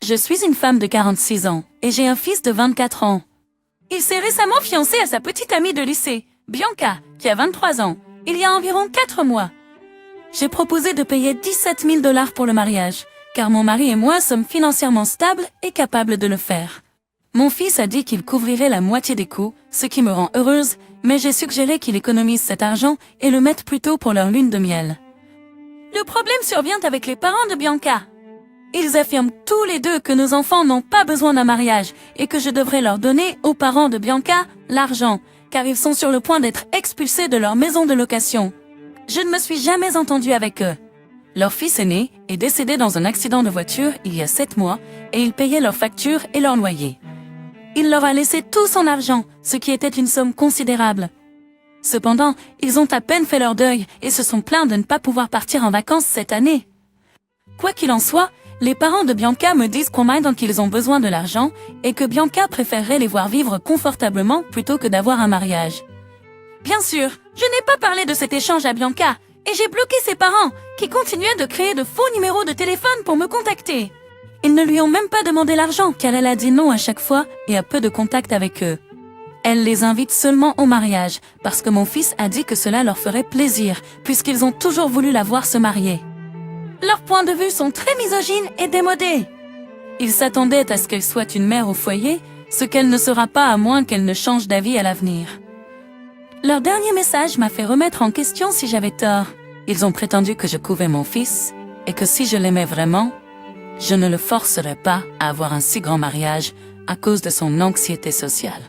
Je suis une femme de 46 ans et j'ai un fils de 24 ans. Il s'est récemment fiancé à sa petite amie de lycée, Bianca, qui a 23 ans, il y a environ 4 mois. J'ai proposé de payer 17 000 $ pour le mariage, car mon mari et moi sommes financièrement stables et capables de le faire. Mon fils a dit qu'il couvrirait la moitié des coûts, ce qui me rend heureuse, mais j'ai suggéré qu'il économise cet argent et le mette plutôt pour leur lune de miel. Le problème survient avec les parents de Bianca. Ils affirment tous les deux que nos enfants n'ont pas besoin d'un mariage et que je devrais leur donner, aux parents de Bianca, l'argent, car ils sont sur le point d'être expulsés de leur maison de location. Je ne me suis jamais entendue avec eux. Leur fils aîné est décédé dans un accident de voiture il y a 7 mois et ils payaient leurs factures et leur loyer. Il leur a laissé tout son argent, ce qui était une somme considérable. Cependant, ils ont à peine fait leur deuil et se sont plaints de ne pas pouvoir partir en vacances cette année. Quoi qu'il en soit, les parents de Bianca me disent combien qu'ils ont besoin de l'argent et que Bianca préférerait les voir vivre confortablement plutôt que d'avoir un mariage. Bien sûr, je n'ai pas parlé de cet échange à Bianca et j'ai bloqué ses parents qui continuaient de créer de faux numéros de téléphone pour me contacter. Ils ne lui ont même pas demandé l'argent car elle a dit non à chaque fois et a peu de contact avec eux. Elle les invite seulement au mariage parce que mon fils a dit que cela leur ferait plaisir puisqu'ils ont toujours voulu la voir se marier. Leurs points de vue sont très misogynes et démodés. Ils s'attendaient à ce qu'elle soit une mère au foyer, ce qu'elle ne sera pas à moins qu'elle ne change d'avis à l'avenir. Leur dernier message m'a fait remettre en question si j'avais tort. Ils ont prétendu que je couvais mon fils et que si je l'aimais vraiment, je ne le forcerais pas à avoir un si grand mariage à cause de son anxiété sociale.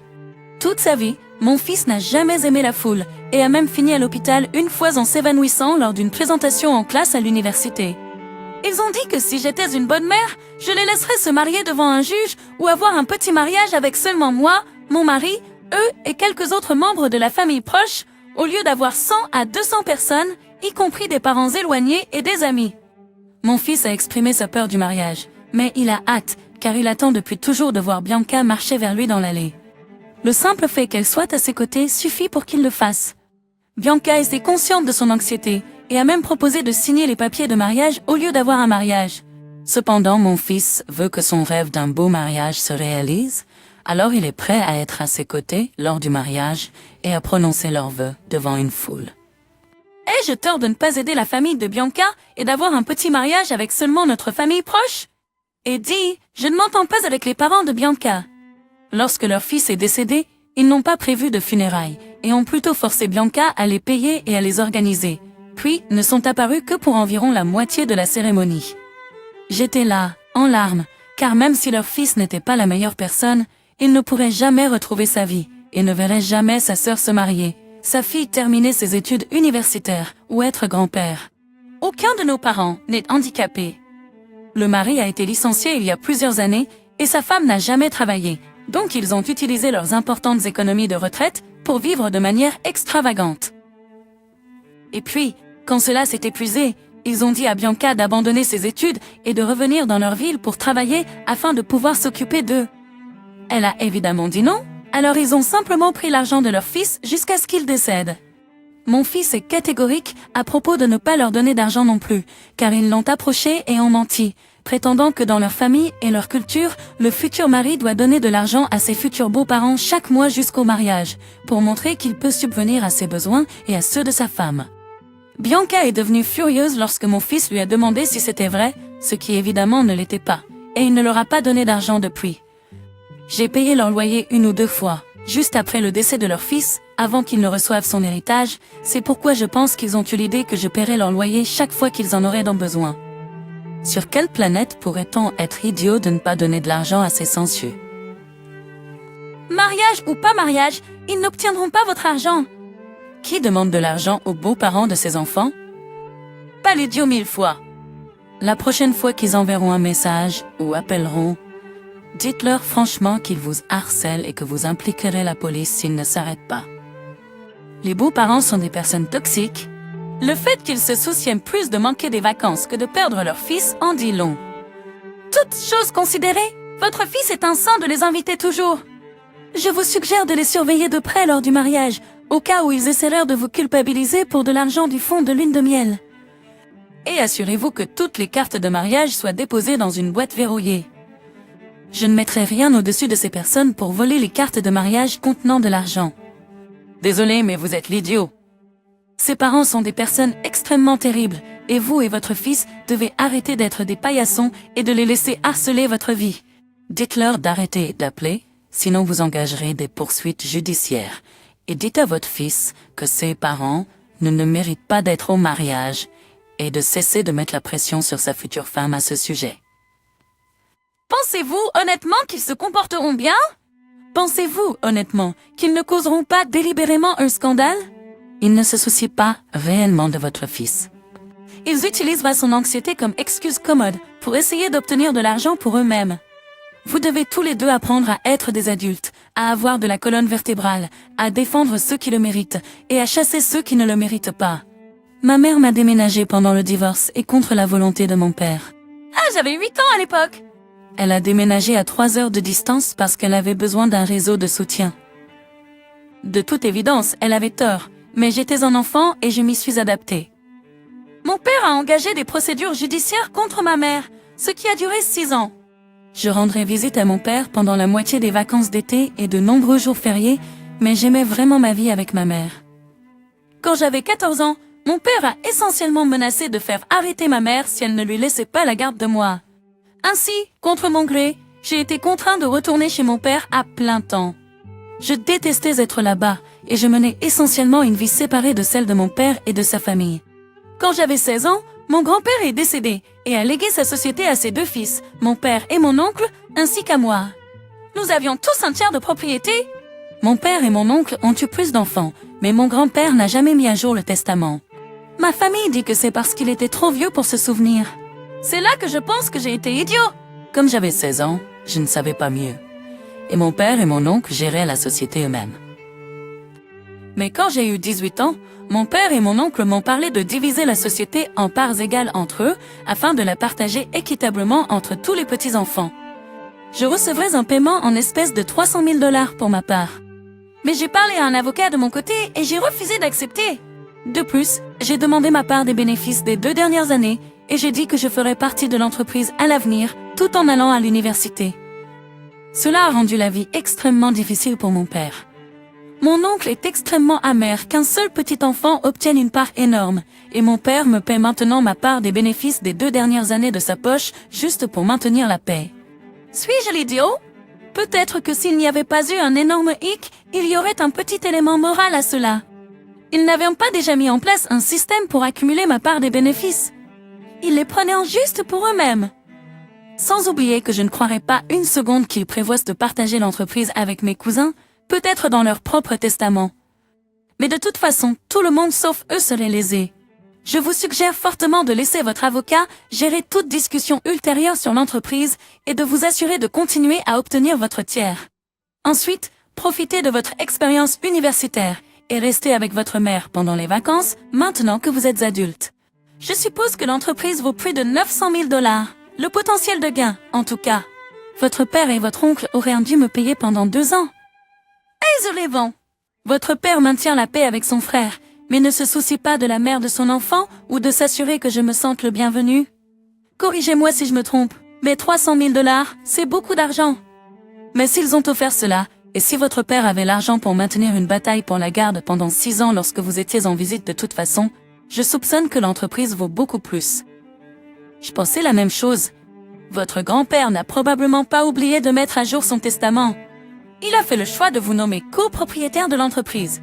Toute sa vie, mon fils n'a jamais aimé la foule et a même fini à l'hôpital une fois en s'évanouissant lors d'une présentation en classe à l'université. Ils ont dit que si j'étais une bonne mère, je les laisserais se marier devant un juge ou avoir un petit mariage avec seulement moi, mon mari, eux et quelques autres membres de la famille proche, au lieu d'avoir 100 à 200 personnes, y compris des parents éloignés et des amis. Mon fils a exprimé sa peur du mariage, mais il a hâte, car il attend depuis toujours de voir Bianca marcher vers lui dans l'allée. Le simple fait qu'elle soit à ses côtés suffit pour qu'il le fasse. Bianca était consciente de son anxiété et a même proposé de signer les papiers de mariage au lieu d'avoir un mariage. Cependant, mon fils veut que son rêve d'un beau mariage se réalise, alors il est prêt à être à ses côtés lors du mariage et à prononcer leurs vœux devant une foule. Ai-je tort de ne pas aider la famille de Bianca et d'avoir un petit mariage avec seulement notre famille proche? Et dis, je ne m'entends pas avec les parents de Bianca. Lorsque leur fils est décédé, ils n'ont pas prévu de funérailles et ont plutôt forcé Bianca à les payer et à les organiser, puis ne sont apparus que pour environ la moitié de la cérémonie. J'étais là, en larmes, car même si leur fils n'était pas la meilleure personne, il ne pourrait jamais retrouver sa vie et ne verrait jamais sa sœur se marier, sa fille terminer ses études universitaires ou être grand-père. Aucun de nos parents n'est handicapé. Le mari a été licencié il y a plusieurs années et sa femme n'a jamais travaillé. Donc ils ont utilisé leurs importantes économies de retraite pour vivre de manière extravagante. Et puis, quand cela s'est épuisé, ils ont dit à Bianca d'abandonner ses études et de revenir dans leur ville pour travailler afin de pouvoir s'occuper d'eux. Elle a évidemment dit non, alors ils ont simplement pris l'argent de leur fils jusqu'à ce qu'il décède. Mon fils est catégorique à propos de ne pas leur donner d'argent non plus, car ils l'ont approché et ont menti, prétendant que dans leur famille et leur culture, le futur mari doit donner de l'argent à ses futurs beaux-parents chaque mois jusqu'au mariage, pour montrer qu'il peut subvenir à ses besoins et à ceux de sa femme. Bianca est devenue furieuse lorsque mon fils lui a demandé si c'était vrai, ce qui évidemment ne l'était pas, et il ne leur a pas donné d'argent depuis. J'ai payé leur loyer 1 ou 2 fois, juste après le décès de leur fils, avant qu'ils ne reçoivent son héritage, c'est pourquoi je pense qu'ils ont eu l'idée que je paierais leur loyer chaque fois qu'ils en auraient besoin. Sur quelle planète pourrait-on être idiot de ne pas donner de l'argent à ces sensueux? Mariage ou pas mariage, ils n'obtiendront pas votre argent. Qui demande de l'argent aux beaux-parents de ses enfants? Pas l'idiot 1000 fois. La prochaine fois qu'ils enverront un message ou appelleront, dites-leur franchement qu'ils vous harcèlent et que vous impliquerez la police s'ils ne s'arrêtent pas. Les beaux-parents sont des personnes toxiques. Le fait qu'ils se soucient plus de manquer des vacances que de perdre leur fils en dit long. Toutes choses considérées, votre fils est un saint de les inviter toujours. Je vous suggère de les surveiller de près lors du mariage, au cas où ils essaieraient de vous culpabiliser pour de l'argent du fonds de lune de miel. Et assurez-vous que toutes les cartes de mariage soient déposées dans une boîte verrouillée. Je ne mettrai rien au-dessus de ces personnes pour voler les cartes de mariage contenant de l'argent. Désolé, mais vous êtes l'idiot. Ces parents sont des personnes extrêmement terribles, et vous et votre fils devez arrêter d'être des paillassons et de les laisser harceler votre vie. Dites-leur d'arrêter d'appeler, sinon vous engagerez des poursuites judiciaires. Et dites à votre fils que ses parents ne méritent pas d'être au mariage, et de cesser de mettre la pression sur sa future femme à ce sujet. Pensez-vous honnêtement qu'ils se comporteront bien? Pensez-vous honnêtement qu'ils ne causeront pas délibérément un scandale? Ils ne se soucient pas réellement de votre fils. Ils utiliseront son anxiété comme excuse commode pour essayer d'obtenir de l'argent pour eux-mêmes. Vous devez tous les deux apprendre à être des adultes, à avoir de la colonne vertébrale, à défendre ceux qui le méritent et à chasser ceux qui ne le méritent pas. Ma mère m'a déménagé pendant le divorce et contre la volonté de mon père. Ah, j'avais 8 ans à l'époque! Elle a déménagé à 3 heures de distance parce qu'elle avait besoin d'un réseau de soutien. De toute évidence, elle avait tort, mais j'étais un enfant et je m'y suis adaptée. Mon père a engagé des procédures judiciaires contre ma mère, ce qui a duré 6 ans. Je rendrai visite à mon père pendant la moitié des vacances d'été et de nombreux jours fériés, mais j'aimais vraiment ma vie avec ma mère. Quand j'avais 14 ans, mon père a essentiellement menacé de faire arrêter ma mère si elle ne lui laissait pas la garde de moi. Ainsi, contre mon gré, j'ai été contraint de retourner chez mon père à plein temps. Je détestais être là-bas et je menais essentiellement une vie séparée de celle de mon père et de sa famille. Quand j'avais 16 ans, mon grand-père est décédé et a légué sa société à ses 2 fils, mon père et mon oncle, ainsi qu'à moi. Nous avions tous un tiers de propriété. Mon père et mon oncle ont eu plus d'enfants, mais mon grand-père n'a jamais mis à jour le testament. Ma famille dit que c'est parce qu'il était trop vieux pour se souvenir. C'est là que je pense que j'ai été idiot. Comme j'avais 16 ans, je ne savais pas mieux. Et mon père et mon oncle géraient la société eux-mêmes. Mais quand j'ai eu 18 ans, mon père et mon oncle m'ont parlé de diviser la société en parts égales entre eux afin de la partager équitablement entre tous les petits-enfants. Je recevrais un paiement en espèces de 300 000 $ pour ma part. Mais j'ai parlé à un avocat de mon côté et j'ai refusé d'accepter. De plus, j'ai demandé ma part des bénéfices des 2 dernières années et j'ai dit que je ferais partie de l'entreprise à l'avenir tout en allant à l'université. Cela a rendu la vie extrêmement difficile pour mon père. Mon oncle est extrêmement amer qu'un seul petit enfant obtienne une part énorme, et mon père me paie maintenant ma part des bénéfices des 2 dernières années de sa poche juste pour maintenir la paix. Suis-je l'idiot? Peut-être que s'il n'y avait pas eu un énorme hic, il y aurait un petit élément moral à cela. Ils n'avaient pas déjà mis en place un système pour accumuler ma part des bénéfices. Ils les prenaient en juste pour eux-mêmes. Sans oublier que je ne croirais pas une seconde qu'ils prévoient de partager l'entreprise avec mes cousins, peut-être dans leur propre testament. Mais de toute façon, tout le monde sauf eux serait lésé. Je vous suggère fortement de laisser votre avocat gérer toute discussion ultérieure sur l'entreprise et de vous assurer de continuer à obtenir votre tiers. Ensuite, profitez de votre expérience universitaire et restez avec votre mère pendant les vacances, maintenant que vous êtes adulte. Je suppose que l'entreprise vaut plus de 900 000 $. Le potentiel de gain, en tout cas. Votre père et votre oncle auraient dû me payer pendant 2 ans. Désolé, votre père maintient la paix avec son frère, mais ne se soucie pas de la mère de son enfant ou de s'assurer que je me sente le bienvenu. Corrigez-moi si je me trompe, mais 300 000 $, c'est beaucoup d'argent. Mais s'ils ont offert cela, et si votre père avait l'argent pour maintenir une bataille pour la garde pendant 6 ans lorsque vous étiez en visite de toute façon, je soupçonne que l'entreprise vaut beaucoup plus. Je pensais la même chose. Votre grand-père n'a probablement pas oublié de mettre à jour son testament. Il a fait le choix de vous nommer copropriétaire de l'entreprise.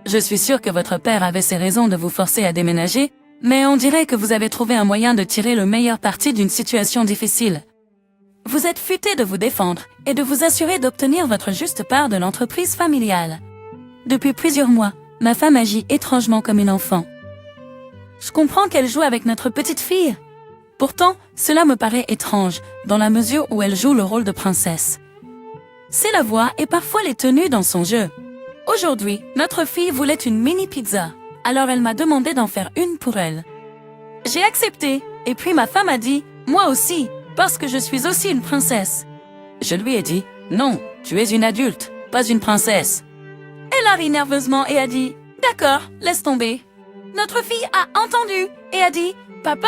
Je suis sûre que votre père avait ses raisons de vous forcer à déménager, mais on dirait que vous avez trouvé un moyen de tirer le meilleur parti d'une situation difficile. Vous êtes futé de vous défendre et de vous assurer d'obtenir votre juste part de l'entreprise familiale. Depuis plusieurs mois, ma femme agit étrangement comme une enfant. Je comprends qu'elle joue avec notre petite fille. Pourtant, cela me paraît étrange, dans la mesure où elle joue le rôle de princesse. C'est la voix et parfois les tenues dans son jeu. Aujourd'hui, notre fille voulait une mini pizza, alors elle m'a demandé d'en faire une pour elle. J'ai accepté, et puis ma femme a dit, moi aussi, parce que je suis aussi une princesse. Je lui ai dit, non, tu es une adulte, pas une princesse. Elle a ri nerveusement et a dit, d'accord, laisse tomber. Notre fille a entendu et a dit, papa,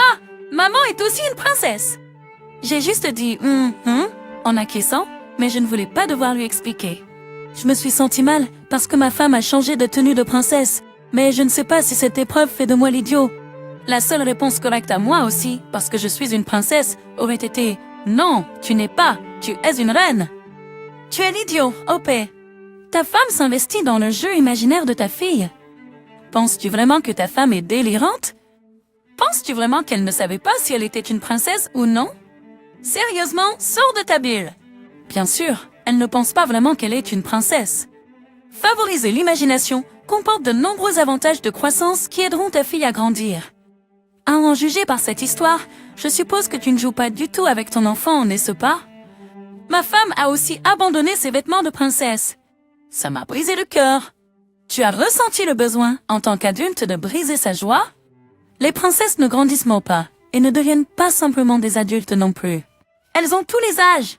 maman est aussi une princesse. J'ai juste dit, en acquiesçant, mais je ne voulais pas devoir lui expliquer. Je me suis sentie mal parce que ma femme a changé de tenue de princesse, mais je ne sais pas si cette épreuve fait de moi l'idiot. La seule réponse correcte à moi aussi, parce que je suis une princesse, aurait été « Non, tu n'es pas, tu es une reine ». Tu es l'idiot, OP. Ta femme s'investit dans le jeu imaginaire de ta fille. Penses-tu vraiment que ta femme est délirante? Penses-tu vraiment qu'elle ne savait pas si elle était une princesse ou non? Sérieusement, sors de ta bulle. Bien sûr, elle ne pense pas vraiment qu'elle est une princesse. Favoriser l'imagination comporte de nombreux avantages de croissance qui aideront ta fille à grandir. À en juger par cette histoire, je suppose que tu ne joues pas du tout avec ton enfant, n'est-ce pas? Ma femme a aussi abandonné ses vêtements de princesse. Ça m'a brisé le cœur. Tu as ressenti le besoin, en tant qu'adulte, de briser sa joie? Les princesses ne grandissent pas, et ne deviennent pas simplement des adultes non plus. Elles ont tous les âges.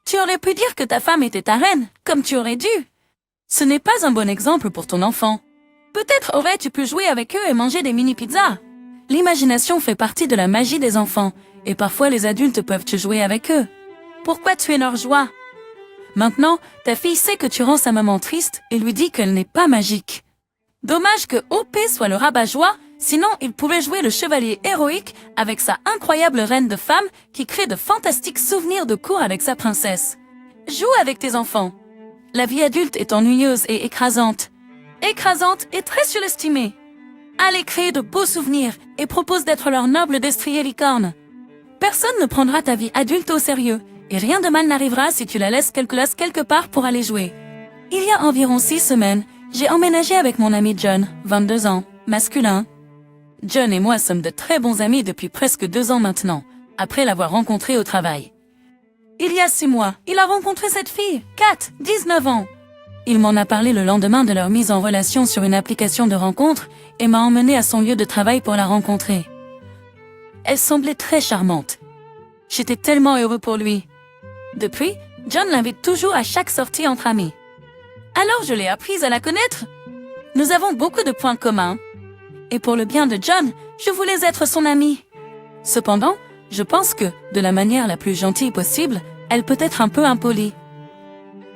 Tu aurais pu dire que ta femme était ta reine, comme tu aurais dû. Ce n'est pas un bon exemple pour ton enfant. Peut-être aurais-tu pu jouer avec eux et manger des mini-pizzas. L'imagination fait partie de la magie des enfants, et parfois les adultes peuvent jouer avec eux. Pourquoi tuer leur joie? Maintenant, ta fille sait que tu rends sa maman triste et lui dis qu'elle n'est pas magique. Dommage que OP soit le rabat-joie, sinon il pouvait jouer le chevalier héroïque avec sa incroyable reine de femmes qui crée de fantastiques souvenirs de cour avec sa princesse. Joue avec tes enfants. La vie adulte est ennuyeuse et écrasante. Écrasante et très surestimée. Allez créer de beaux souvenirs et propose d'être leur noble destrier licorne. Personne ne prendra ta vie adulte au sérieux, et rien de mal n'arrivera si tu la laisses quelque part pour aller jouer. Il y a environ 6 semaines, j'ai emménagé avec mon ami John, 22 ans, masculin. John et moi sommes de très bons amis depuis presque 2 ans maintenant, après l'avoir rencontré au travail. Il y a 6 mois, il a rencontré cette fille, Kat, 19 ans. Il m'en a parlé le lendemain de leur mise en relation sur une application de rencontre et m'a emmené à son lieu de travail pour la rencontrer. Elle semblait très charmante. J'étais tellement heureux pour lui. Depuis, John l'invite toujours à chaque sortie entre amis. Alors je l'ai apprise à la connaître. Nous avons beaucoup de points communs. Et pour le bien de John, je voulais être son amie. Cependant, je pense que, de la manière la plus gentille possible, elle peut être un peu impolie.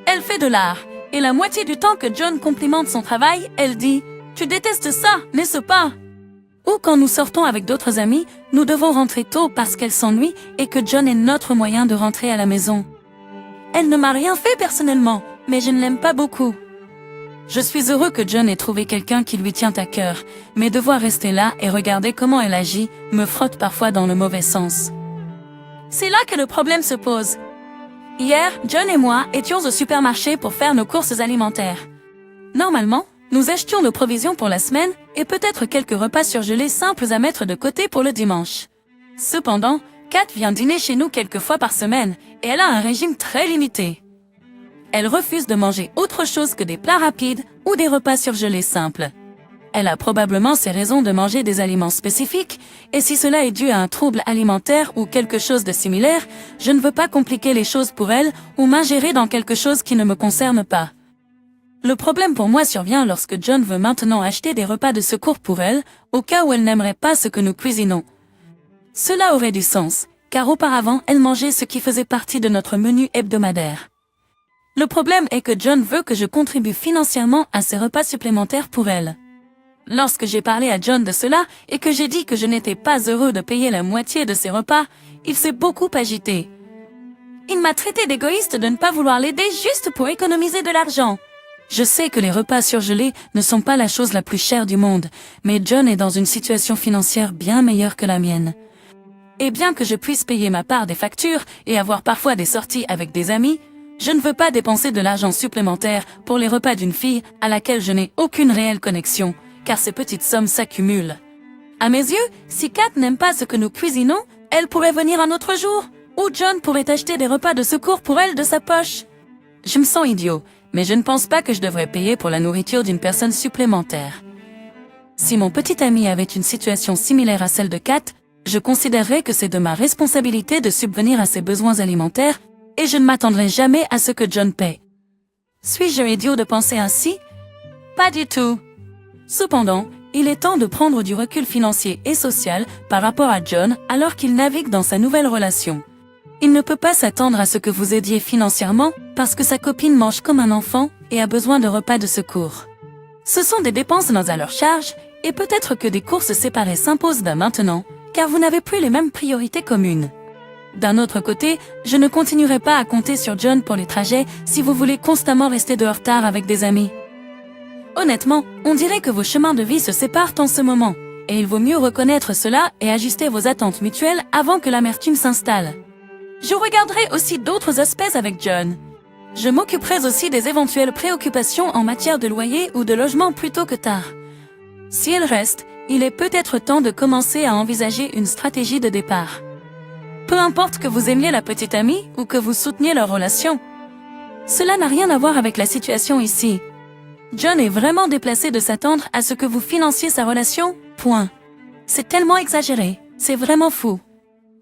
Elle fait de l'art, et la moitié du temps que John complimente son travail, elle dit « Tu détestes ça, n'est-ce pas ?» Ou quand nous sortons avec d'autres amis, nous devons rentrer tôt parce qu'elle s'ennuie et que John est notre moyen de rentrer à la maison. Elle ne m'a rien fait personnellement, mais je ne l'aime pas beaucoup. Je suis heureux que John ait trouvé quelqu'un qui lui tient à cœur, mais devoir rester là et regarder comment elle agit me frotte parfois dans le mauvais sens. C'est là que le problème se pose. Hier, John et moi étions au supermarché pour faire nos courses alimentaires. Normalement, nous achetions nos provisions pour la semaine et peut-être quelques repas surgelés simples à mettre de côté pour le dimanche. Cependant, Kat vient dîner chez nous quelques fois par semaine et elle a un régime très limité. Elle refuse de manger autre chose que des plats rapides ou des repas surgelés simples. Elle a probablement ses raisons de manger des aliments spécifiques, et si cela est dû à un trouble alimentaire ou quelque chose de similaire, je ne veux pas compliquer les choses pour elle ou m'ingérer dans quelque chose qui ne me concerne pas. Le problème pour moi survient lorsque John veut maintenant acheter des repas de secours pour elle, au cas où elle n'aimerait pas ce que nous cuisinons. Cela aurait du sens, car auparavant elle mangeait ce qui faisait partie de notre menu hebdomadaire. Le problème est que John veut que je contribue financièrement à ces repas supplémentaires pour elle. Lorsque j'ai parlé à John de cela et que j'ai dit que je n'étais pas heureux de payer la moitié de ses repas, il s'est beaucoup agité. Il m'a traité d'égoïste de ne pas vouloir l'aider juste pour économiser de l'argent. Je sais que les repas surgelés ne sont pas la chose la plus chère du monde, mais John est dans une situation financière bien meilleure que la mienne. Et bien que je puisse payer ma part des factures et avoir parfois des sorties avec des amis, je ne veux pas dépenser de l'argent supplémentaire pour les repas d'une fille à laquelle je n'ai aucune réelle connexion, car ces petites sommes s'accumulent. À mes yeux, si Kat n'aime pas ce que nous cuisinons, elle pourrait venir un autre jour, ou John pourrait acheter des repas de secours pour elle de sa poche. Je me sens idiot, mais je ne pense pas que je devrais payer pour la nourriture d'une personne supplémentaire. Si mon petit ami avait une situation similaire à celle de Kat, je considérerais que c'est de ma responsabilité de subvenir à ses besoins alimentaires, et je ne m'attendrai jamais à ce que John paie. Suis-je idiot de penser ainsi? Pas du tout. Cependant, il est temps de prendre du recul financier et social par rapport à John alors qu'il navigue dans sa nouvelle relation. Il ne peut pas s'attendre à ce que vous aidiez financièrement parce que sa copine mange comme un enfant et a besoin de repas de secours. Ce sont des dépenses dans à leur charge et peut-être que des courses séparées s'imposent dès maintenant car vous n'avez plus les mêmes priorités communes. D'un autre côté, je ne continuerai pas à compter sur John pour les trajets si vous voulez constamment rester de retard avec des amis. Honnêtement, on dirait que vos chemins de vie se séparent en ce moment, et il vaut mieux reconnaître cela et ajuster vos attentes mutuelles avant que l'amertume s'installe. Je regarderai aussi d'autres aspects avec John. Je m'occuperai aussi des éventuelles préoccupations en matière de loyer ou de logement plus tôt que tard. Si elle reste, il est peut-être temps de commencer à envisager une stratégie de départ. Peu importe que vous aimiez la petite amie ou que vous souteniez leur relation. Cela n'a rien à voir avec la situation ici. John est vraiment déplacé de s'attendre à ce que vous financiez sa relation, point. C'est tellement exagéré, c'est vraiment fou.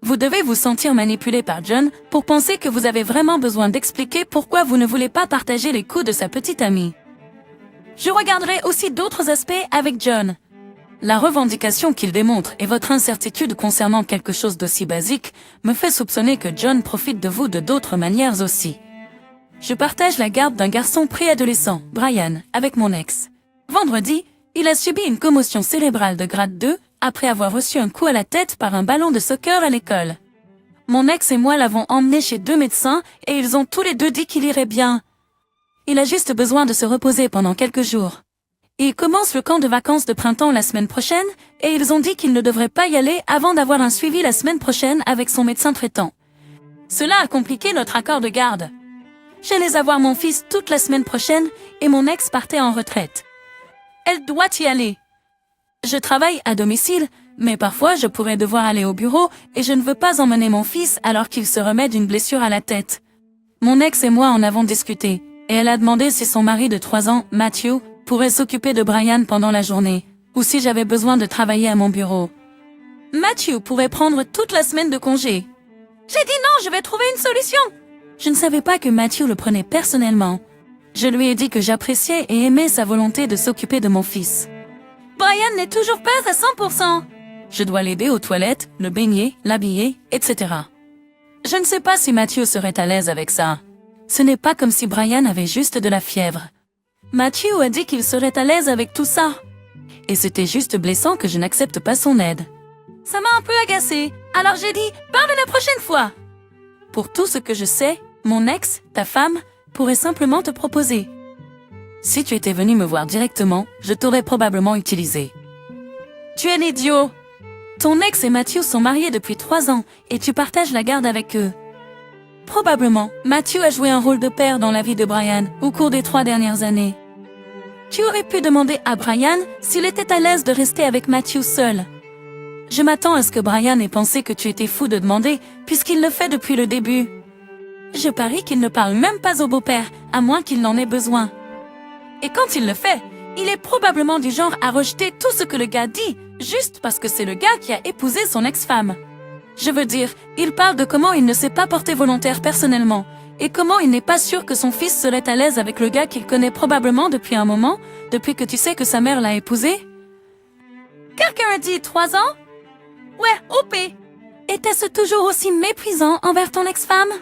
Vous devez vous sentir manipulé par John pour penser que vous avez vraiment besoin d'expliquer pourquoi vous ne voulez pas partager les coûts de sa petite amie. Je regarderai aussi d'autres aspects avec John. La revendication qu'il démontre et votre incertitude concernant quelque chose d'aussi basique me fait soupçonner que John profite de vous de d'autres manières aussi. Je partage la garde d'un garçon préadolescent, Brian, avec mon ex. Vendredi, il a subi une commotion cérébrale de grade 2 après avoir reçu un coup à la tête par un ballon de soccer à l'école. Mon ex et moi l'avons emmené chez 2 médecins et ils ont tous les deux dit qu'il irait bien. Il a juste besoin de se reposer pendant quelques jours. Il commence le camp de vacances de printemps la semaine prochaine et ils ont dit qu'il ne devrait pas y aller avant d'avoir un suivi la semaine prochaine avec son médecin traitant. Cela a compliqué notre accord de garde. J'allais avoir mon fils toute la semaine prochaine et mon ex partait en retraite. Elle doit y aller. Je travaille à domicile, mais parfois je pourrais devoir aller au bureau et je ne veux pas emmener mon fils alors qu'il se remet d'une blessure à la tête. Mon ex et moi en avons discuté, et elle a demandé si son mari de 3 ans, Matthew, pourrait s'occuper de Brian pendant la journée, ou si j'avais besoin de travailler à mon bureau. Matthew pourrait prendre toute la semaine de congé. J'ai dit non, je vais trouver une solution. Je ne savais pas que Matthew le prenait personnellement. Je lui ai dit que j'appréciais et aimais sa volonté de s'occuper de mon fils. Brian n'est toujours pas à 100%. Je dois l'aider aux toilettes, le baigner, l'habiller, etc. Je ne sais pas si Matthew serait à l'aise avec ça. Ce n'est pas comme si Brian avait juste de la fièvre. Matthew a dit qu'il serait à l'aise avec tout ça. Et c'était juste blessant que je n'accepte pas son aide. Ça m'a un peu agacée, alors j'ai dit « parle la prochaine fois ». Pour tout ce que je sais, mon ex, ta femme, pourrait simplement te proposer. Si tu étais venu me voir directement, je t'aurais probablement utilisé. Tu es l'idiot. Ton ex et Matthew sont mariés depuis 3 ans et tu partages la garde avec eux. Probablement, Matthew a joué un rôle de père dans la vie de Brian au cours des 3 dernières années. Tu aurais pu demander à Brian s'il était à l'aise de rester avec Matthew seul. Je m'attends à ce que Brian ait pensé que tu étais fou de demander, puisqu'il le fait depuis le début. Je parie qu'il ne parle même pas au beau-père, à moins qu'il n'en ait besoin. Et quand il le fait, il est probablement du genre à rejeter tout ce que le gars dit, juste parce que c'est le gars qui a épousé son ex-femme. Je veux dire, il parle de comment il ne s'est pas porté volontaire personnellement, et comment il n'est pas sûr que son fils serait à l'aise avec le gars qu'il connaît probablement depuis un moment, depuis que tu sais que sa mère l'a épousé. Quelqu'un a dit 3 ans? Ouais, OP. Était-ce toujours aussi méprisant envers ton ex-femme?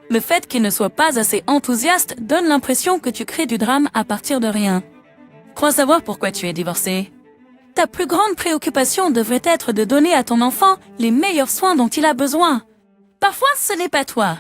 Le fait qu'il ne soit pas assez enthousiaste donne l'impression que tu crées du drame à partir de rien. Crois savoir pourquoi tu es divorcé. Ta plus grande préoccupation devrait être de donner à ton enfant les meilleurs soins dont il a besoin. Parfois, ce n'est pas toi,